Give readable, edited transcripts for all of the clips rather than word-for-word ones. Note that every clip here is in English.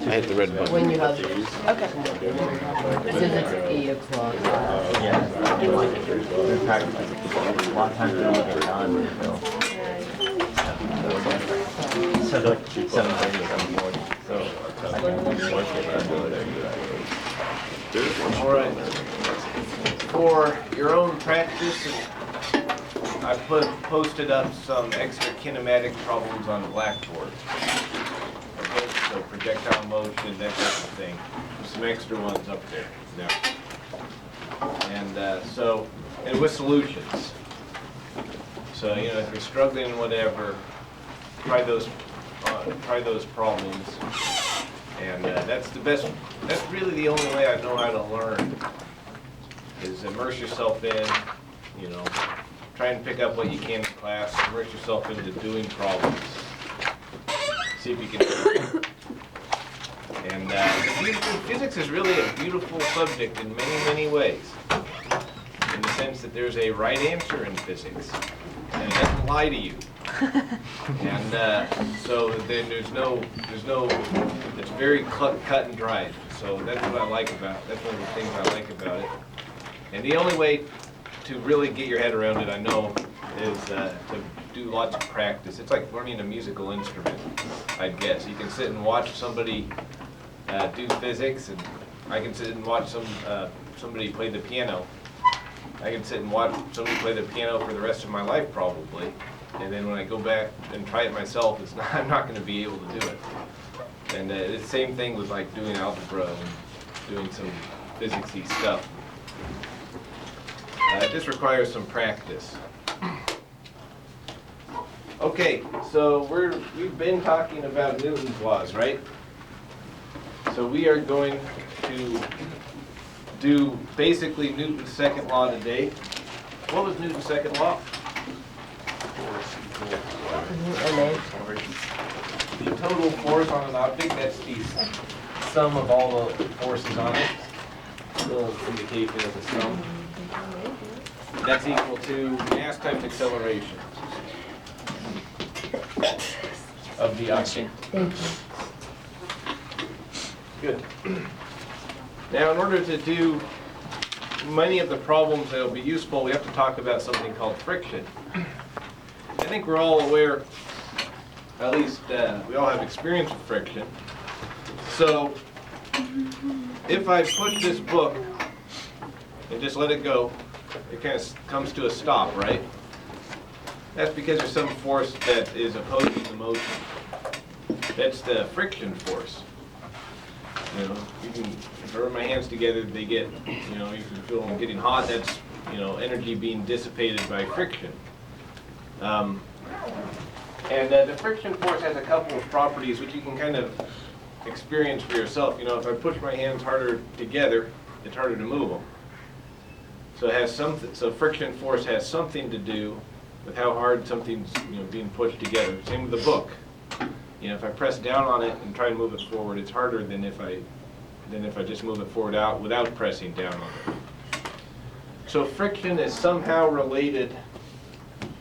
I hit the red button. When you have, Okay. since it's 8 o'clock. Yeah. We're practicing. A lot of times we don't get done until. So like 7:30, 7:40. So I can work it. All right. For your own practice, I posted up some extra kinematic problems on Blackboard. Okay, so projectile motion, that type of thing. There's some extra ones up there now. And and with solutions. So, you know, if you're struggling, whatever, try those problems. And that's the best, that's really the only way I know how to learn, is immerse yourself in, you know, try and pick up what you can in class, immerse yourself into doing problems. See if you can do it. And physics is really a beautiful subject in many, many ways. In the sense that there's a right answer in physics, and it doesn't lie to you. And so then there's no, it's very cut and dried. So that's what I like about, that's one of the things I like about it. And the only way to really get your head around it, I know, is to do lots of practice. It's like learning a musical instrument, I'd guess. You can sit and watch somebody do physics, and I can sit and watch somebody play the piano. I can sit and watch somebody play the piano for the rest of my life, probably. And then when I go back and try it myself, I'm not going to be able to do it. And the same thing with like doing algebra and doing some physicsy stuff. It just requires some practice. Okay, so we've been talking about Newton's laws, right? So we are going to do basically Newton's second law today. What was Newton's second law? The total force on an object, that's the sum of all the forces on it. A little indication of the sum. That's equal to mass times acceleration of the object. Thank you. Good. Now, in order to do many of the problems that will be useful, we have to talk about something called friction. I think we're all aware, at least we all have experience with friction. So, if I push this book and just let it go, it kind of comes to a stop, right? That's because there's some force that is opposing the motion. That's the friction force. You know, you can, if I rub my hands together, they get, you know, you can feel them getting hot. That's, you know, energy being dissipated by friction. And the friction force has a couple of properties which you can kind of experience for yourself. You know, if I push my hands harder together, it's harder to move them. So it has something. So friction force has something to do with how hard something's, you know, being pushed together. Same with the book. You know, if I press down on it and try to move it forward, it's harder than if I just move it forward out without pressing down on it. So friction is somehow related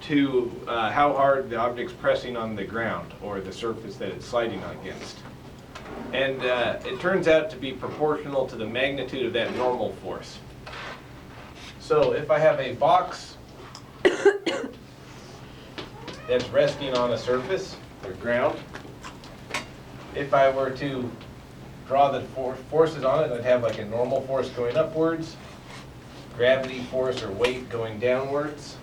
to how hard the object's pressing on the ground or the surface that it's sliding against. And it turns out to be proportional to the magnitude of that normal force. So if I have a box that's resting on a surface or ground, if I were to draw the forces on it, I'd have like a normal force going upwards, gravity force or weight going downwards.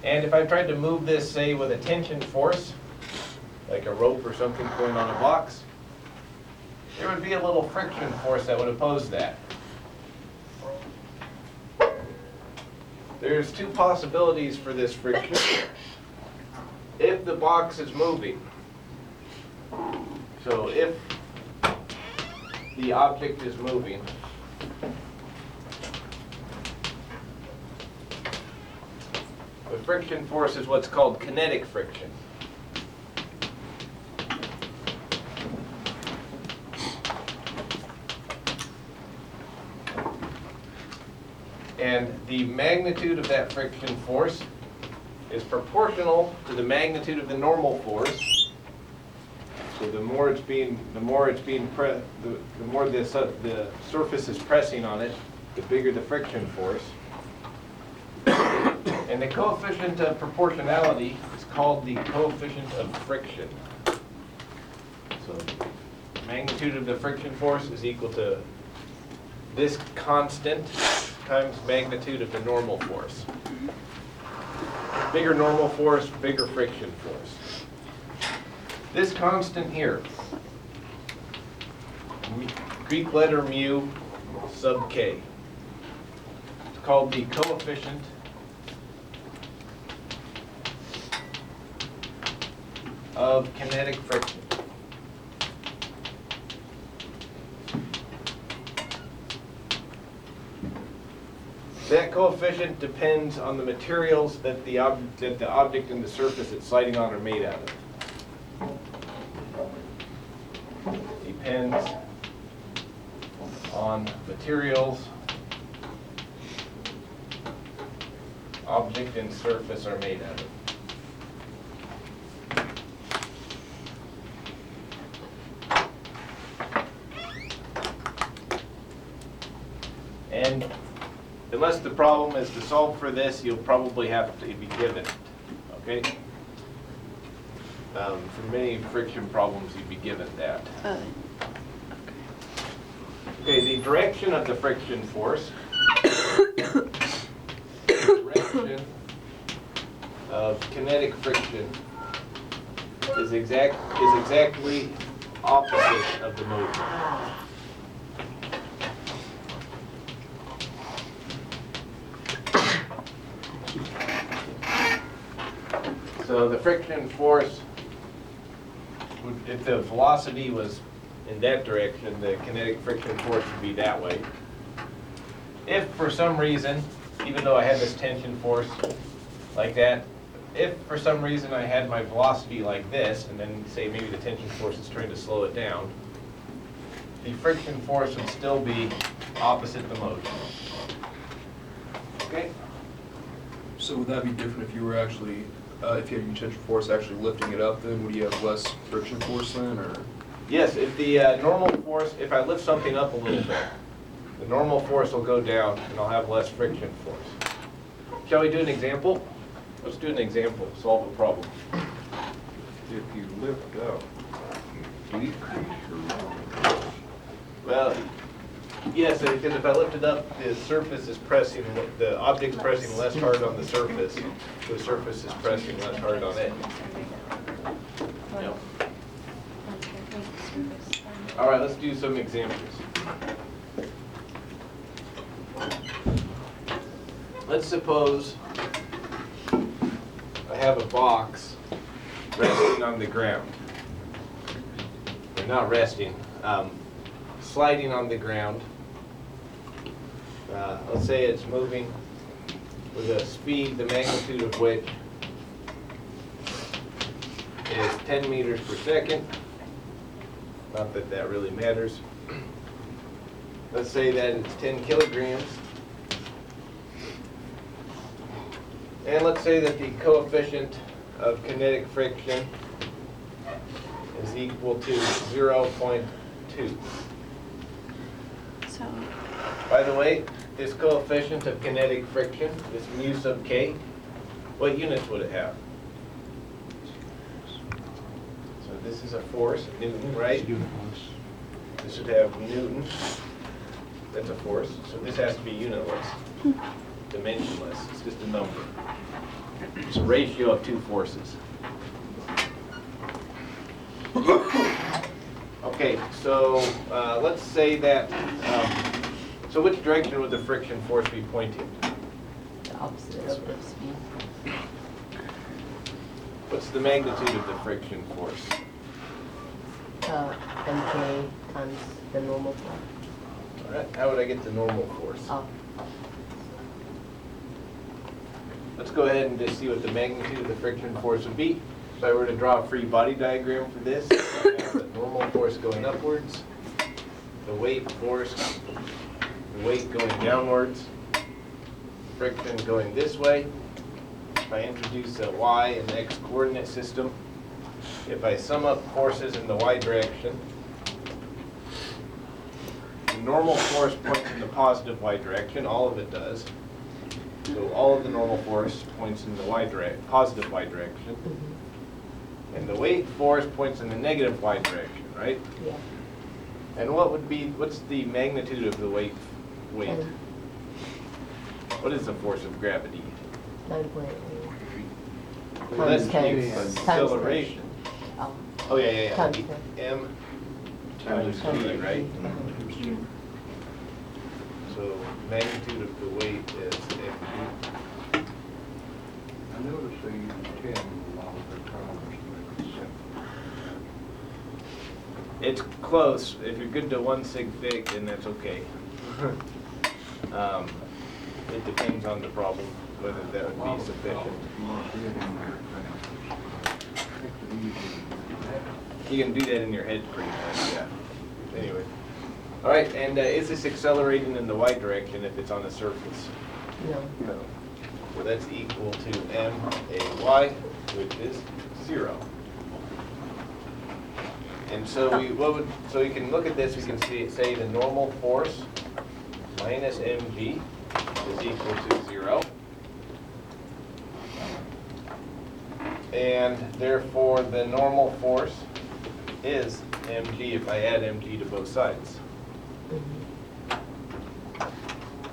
And if I tried to move this, say, with a tension force, like a rope or something going on a box, there would be a little friction force that would oppose that. There's two possibilities for this friction. If the box is moving, so if the object is moving, the friction force is what's called kinetic friction. And the magnitude of that friction force is proportional to the magnitude of the normal force. So So the more the more the surface is pressing on it, the bigger the friction force. And the coefficient of proportionality is called the coefficient of friction. So magnitude of the friction force is equal to this constant times magnitude of the normal force. Bigger normal force, bigger friction force. This constant here, Greek letter mu sub k, it's called the coefficient of kinetic friction. That coefficient depends on the materials that the object and the surface it's sliding on are made out of. Depends on materials, object and surface are made out of. And unless the problem is to solve for this, you'll probably have to be given it, okay? For many friction problems, you'd be given that. Okay, the direction of the friction force, direction of kinetic friction is exactly opposite of the motion. So the friction force, if the velocity was in that direction, the kinetic friction force would be that way. If for some reason, even though I had this tension force like that, if for some reason I had my velocity like this, and then say maybe the tension force is trying to slow it down, the friction force would still be opposite the motion. Okay? So would that be different if you were actually, if you had your tension force actually lifting it up, then would you have less friction force then, or? Yes, if the normal force, if I lift something up a little bit, the normal force will go down and I'll have less friction force. Shall we do an example? Let's do an example, solve a problem. If you lift up, decrease your Well, yes, because if I lift it up, the surface is pressing, the object's pressing less hard on the surface is pressing less hard on it. Yeah. All right, let's do some examples. Let's suppose I have a box resting on the ground. Or not resting, sliding on the ground. Let's say it's moving with a speed, the magnitude of which is 10 meters per second. Not that that really matters. Let's say that it's 10 kilograms. And let's say that the coefficient of kinetic friction is equal to 0.2. So, By the way, this coefficient of kinetic friction, this mu sub k, what units would it have? So this is a force, Newton, right? This would have Newton. That's a force. So this has to be unitless, dimensionless. It's just a number. It's a ratio of two forces. Okay, so let's say that, so which direction would the friction force be pointing? The opposite of the speed. What's the magnitude of the friction force? MK times the normal force. All right, how would I get the normal force? Oh, Let's go ahead and just see what the magnitude of the friction force would be. If I were to draw a free body diagram for this, I have the normal force going upwards, the weight force, the weight going downwards, friction going this way. If I introduce a y and x coordinate system, if I sum up forces in the y direction, the normal force points in the positive y direction, all of it does. So all of the normal force points in the positive y direction. And the weight force points in the negative y direction, right? Yeah. And what's the magnitude of the weight? And What is the force of gravity? 9.8. Well, that's Times the 10. acceleration. Oh, Oh, yeah. Times M times times v, right? Mhm. So magnitude of the weight is mv. I noticed they use 10 a lot of their cars. It's close. If you're good to 1 sig fig, then that's okay. It depends on the problem, whether that would be sufficient. You can do that in your head pretty much, yeah. Anyway. All right, and is this accelerating in the y direction if it's on a surface? No. No. So that's equal to m-a-y, which is 0. And so so you can look at this, we can say the normal force minus mg is equal to 0. And therefore the normal force is mg if I add mg to both sides.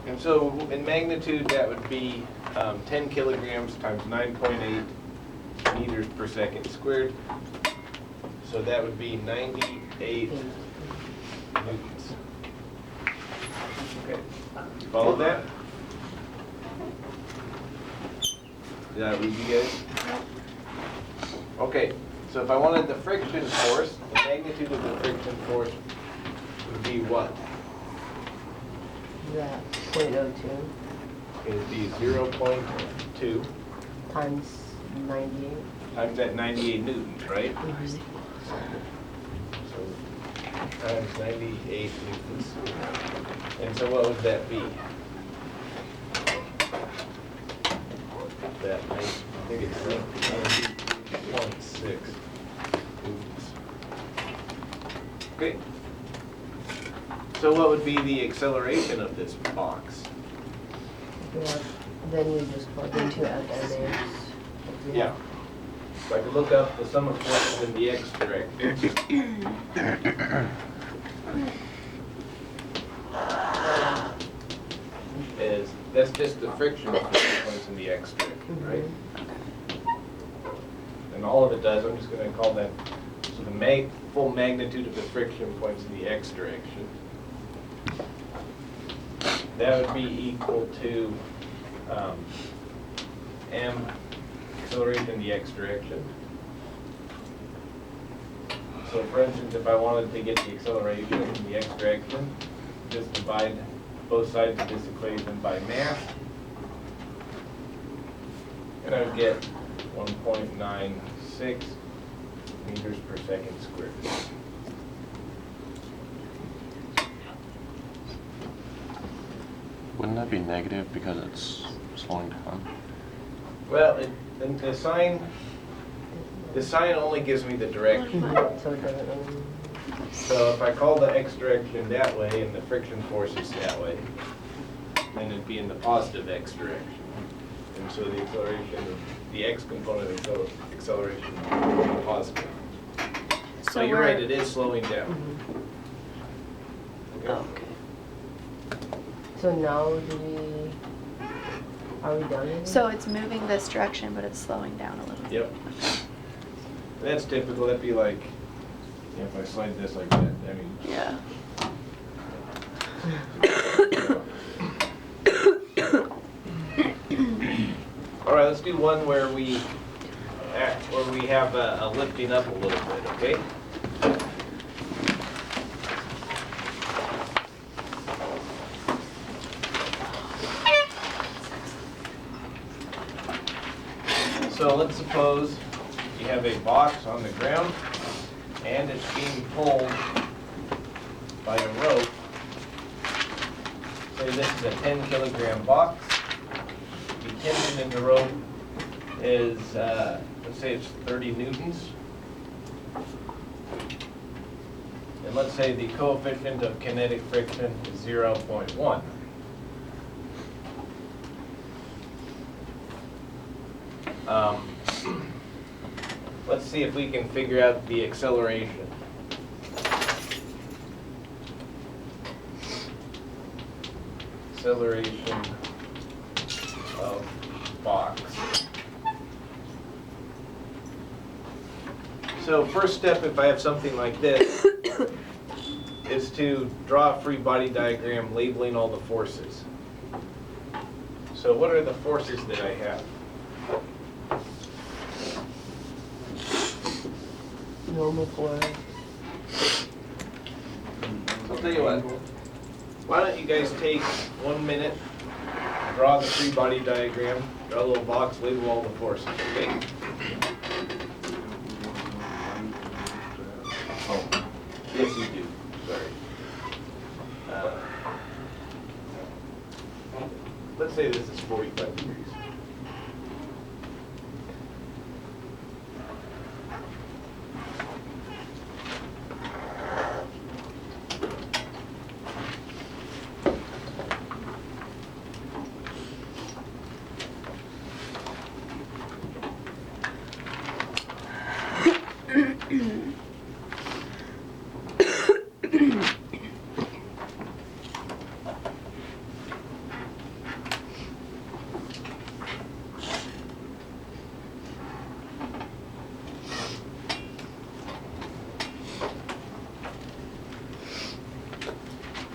And so in magnitude that would be 10 kilograms times 9.8 meters per second squared. So that would be 98 newtons. Okay, follow that? Did I read you guys? Okay, so if I wanted the friction force, the magnitude of the friction force would be what? That 0.02 It would be 0.2 times 98. times that 98 newtons, right? Mhm. So times 98 newtons. And so what would that be? That, I think it's 19.6 newtons. Okay. So what would be the acceleration of this box? Yeah. Then you just plug into FMA. Yeah. So I could look up the sum of forces in the x direction. That's just the friction points in the x direction, right? And all of it does, I'm just going to call that, so the full magnitude of the friction points in the x direction. That would be equal to m acceleration in the x direction. So for instance, if I wanted to get the acceleration in the x direction, just divide both sides of this equation by mass, and I would get 1.96 meters per second squared. Wouldn't that be negative because it's slowing down? Well, the sign only gives me the direction. So it doesn't really. So if I call the x direction that way and the friction force is that way, then it'd be in the positive x direction. And so the acceleration, the x component of acceleration would be positive. So you're right, it is slowing down. Okay. Okay. So now are we done with it? So it's moving this direction, but it's slowing down a little. Yep. That's typical. That'd be like, if I slide this like that, I mean. Yeah. All right, let's do one where we have a lifting up a little bit, okay? So let's suppose you have a box on the ground and it's being pulled by a rope. Say this is a 10 kilogram box. The tension in the rope is, let's say it's 30 newtons. and let's say the coefficient of kinetic friction is 0.1. Let's see if we can figure out the acceleration. Acceleration of box. So first step, if I have something like this, is to draw a free body diagram labeling all the forces. So what are the forces that I have? Normal force. I'll tell you what, why don't you guys take 1 minute, draw the free body diagram, draw a little box, label all the forces, okay? Oh, yes you do, sorry. Let's say this is 45 degrees.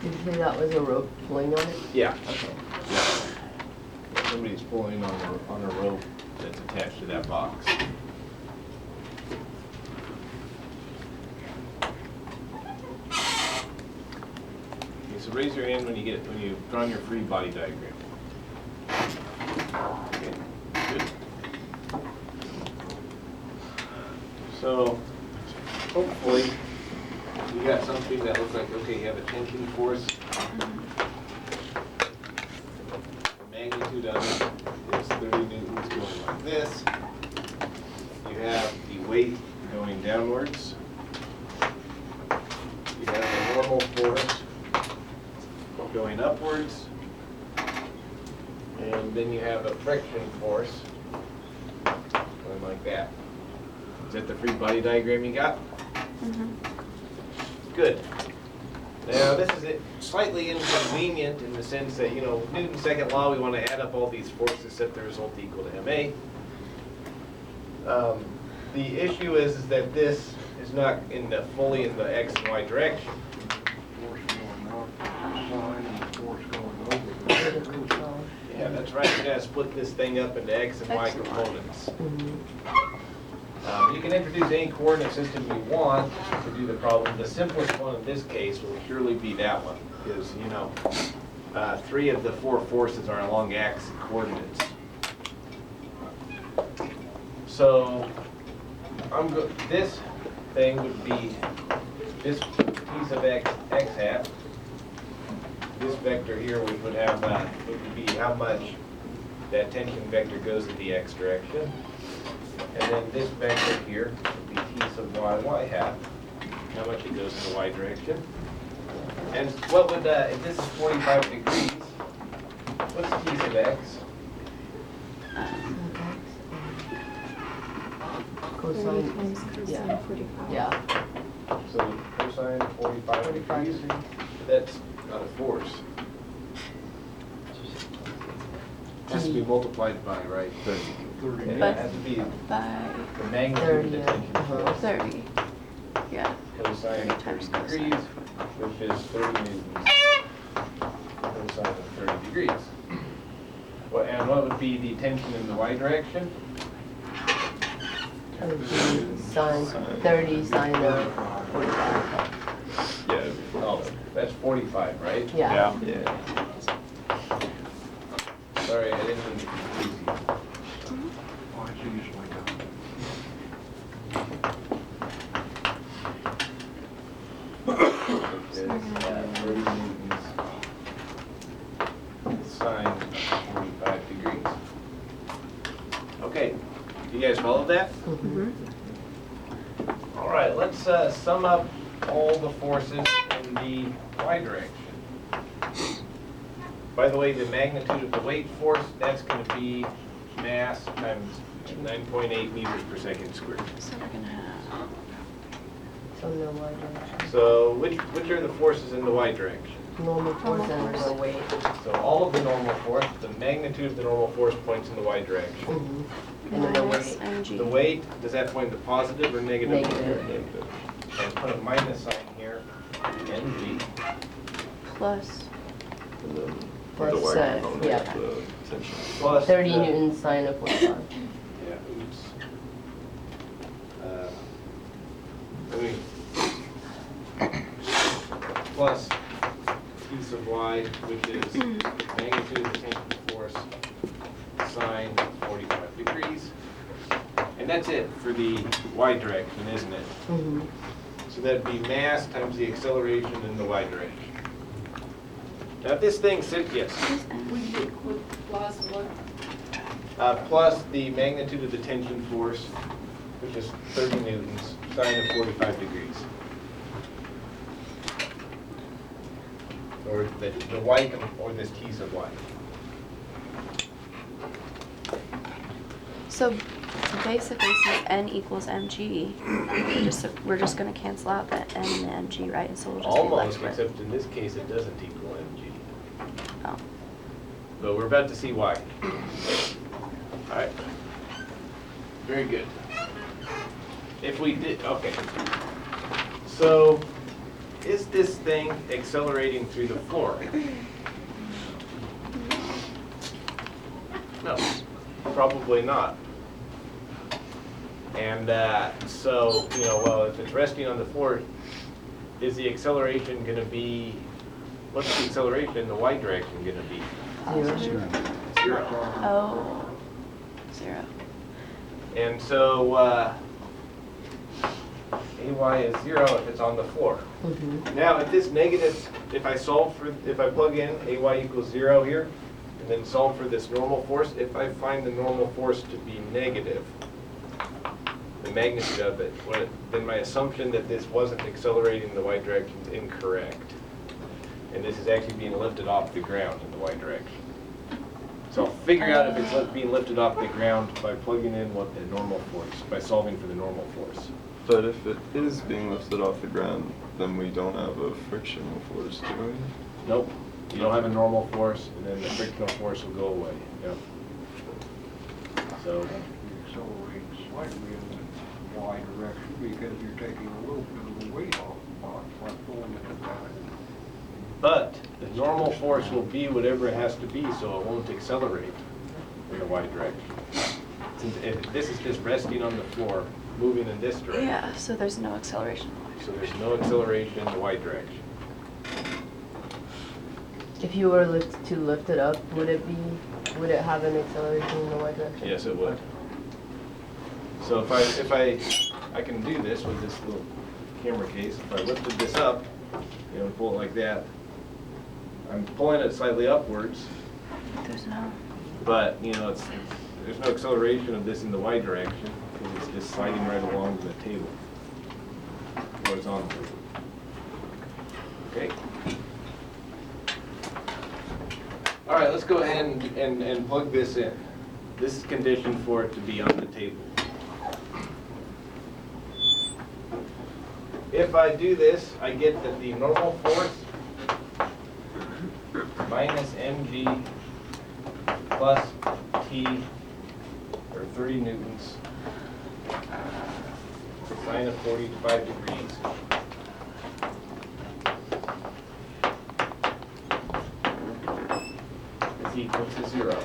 Did you say that was a rope pulling on it? Yeah. Somebody's pulling on a rope that's attached to that box. Okay, so raise your hand when you've drawn your free body diagram. Okay, good. So, hopefully, you got something that looks like, okay, you have a tension force. The magnitude of it is 30 newtons going like this. You have the weight going downwards. You have the normal force going upwards. And then you have a friction force going like that. Is that the free body diagram you got? Mhm. Good. Now, this is slightly inconvenient in the sense that, Newton's second law, we want to add up all these forces, set the result equal to ma. The issue is that this is not fully in the x and y direction. Force going up, sine, and force going over. Yeah, that's right. You're going to split this thing up into x and y X and Y. components. Mhm. You can introduce any coordinate system you want to do the problem. The simplest one in this case will surely be that one, because, 3 of the 4 forces are along axis coordinates. So, this thing would be this piece of x hat. This vector here we would have, would be how much that tension vector goes in the x direction. And then this vector here would be t sub y hat, how much it goes in the y direction. And what would, if this is 45 degrees, what's t sub x? Cosine. 30 times cosine Yeah. 45. Yeah. So cosine 45 45 degrees, degrees. that's not a force. Has to be multiplied by, right? 30. Yeah, it has to be By the magnitude of the 30, tension uh-huh. force. 30. Yeah. Cosine 30 times 30 cosine. degrees, which is 30 newtons. Cosine of 30 degrees. And what would be the tension in the y direction? It would be sine 30 sine of 45. Yeah. Oh, that's 45, right? Yeah. Yeah. Sorry, I didn't mean to confuse you. Oh, it's usually done. It's 30 newtons sine 45 degrees. Okay, you guys follow that? Mhm. All right, let's sum up all the forces in the y direction. By the way, the magnitude of the weight force, that's going to be mass times 9.8 meters per second squared. So we're gonna have, So no y direction. So which are the forces in the y direction? Normal force and the weight. So all of the normal force, the magnitude of the normal force points in the y direction. Mm-hmm. And then the minus weight. mg. The weight, does that point to positive or negative? Negative. And put a minus sign here, mg. Plus, Plus, yeah, Plus 30 the- newtons sine of 45. Yeah, oops. Let me, plus p sub y, which is magnitude of the tension force, sine 45 degrees. And that's it for the y direction, isn't it? Mm-hmm. So that'd be mass times the acceleration in the y direction. Now if this thing sits, yes, plus the magnitude of the tension force, which is 30 newtons, sine of 45 degrees. Or the y, or this t sub y. so basically since n equals mg, we're just gonna cancel out that n and the mg, right? And so we'll just be left Almost, with. except in this case it doesn't equal mg. Oh. But we're about to see why. Alright. Very good. If we did, okay. So, is this thing accelerating through the floor? No, probably not. And so, well, if it's resting on the floor, is the acceleration going to be, what's the acceleration in the y direction going to be? Zero. 0. Oh, 0. And so, AY is 0 if it's on the floor. Mm-hmm. Now, if this negative, if I plug in AY equals 0 here, and then solve for this normal force, if I find the normal force to be negative, the magnitude of it, then my assumption that this wasn't accelerating in the y direction is incorrect. And this is actually being lifted off the ground in the y direction. So I'll figure out if it's being lifted off the ground by plugging in what the normal force, by solving for the normal force. But if it is being lifted off the ground, then we don't have a frictional force, do we? Nope, you don't have a normal force, and then the frictional force will go away. Yep. So, Accelerate slightly in the y direction because you're taking a little bit of the weight off the box, like pulling it down. but the normal force will be whatever it has to be, so it won't accelerate in the y direction. Since if this is just resting on the floor, moving in this direction. Yeah, so there's no acceleration. So there's no acceleration in the y direction. If you were to lift it up, would it have an acceleration in the y direction? Yes, it would. So if I can do this with this little camera case. If I lifted this up, pull it like that, I'm pulling it slightly upwards, There's no. but there's no acceleration of this in the y direction because it's just sliding right along the table, horizontally. Okay. All right, let's go ahead and plug this in. This is conditioned for it to be on the table. If I do this, I get that the normal force minus mg plus t, or 30 newtons, sine of 45 degrees, is equal to 0.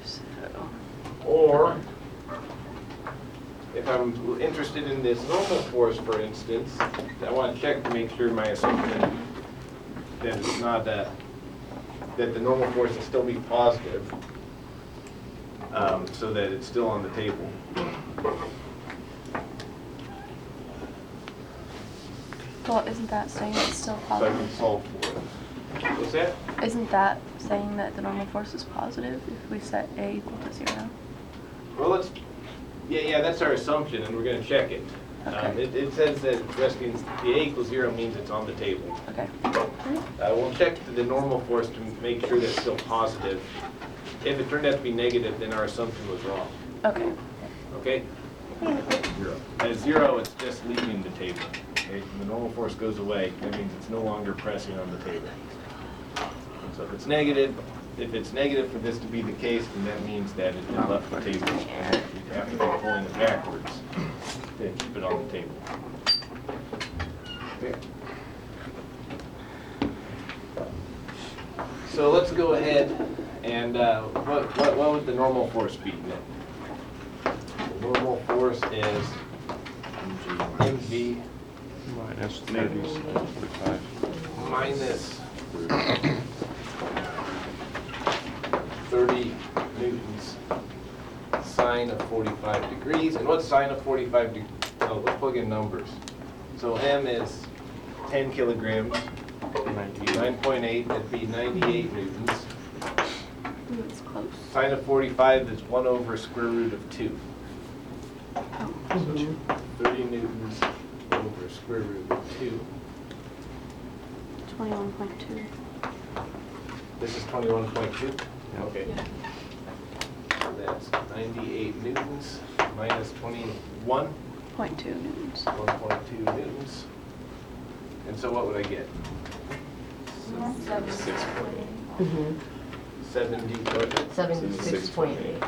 So, Or, if I'm interested in this normal force, for instance, I want to check to make sure my assumption that it's not that the normal force will still be positive, so that it's still on the table. well, isn't that saying it's still So I can positive? solve for it. What's that? Isn't that saying that the normal force is positive if we set a equal to 0? Well, yeah, that's our assumption, and we're going to check it. Okay. It says that resting, the A equals 0 means it's on the table. Okay. We'll check the normal force to make sure that it's still positive. If it turned out to be negative, then our assumption was wrong, Okay. okay? At 0, it's just leaving the table, okay? When the normal force goes away, that means it's no longer pressing on the table. And so if it's negative for this to be the case, then that means that it left the table. And you have to be pulling it backwards to keep it on the table. Okay. So let's go ahead and, what would the normal force be then? The normal force is mv Minus 30, 45. minus 30 newtons sine of 45 degrees. And what's sine of 45 degrees? Oh, let's plug in numbers. So m is 10 kilograms, 9.8, that'd be 98 newtons. Ooh, it's close. Sine of 45 is 1 over square root of 2. Mhm. 30 newtons over square root of 2. 21.2. This is 21.2? Okay. So that's 98 newtons minus 21, 0.2 newtons. 1.2 newtons. And so what would I get? 6.8. Mhm. 76.8.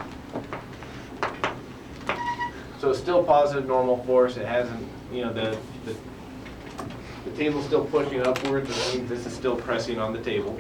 So it's still positive normal force. It hasn't, the table's still pushing upwards. That means this is still pressing on the table.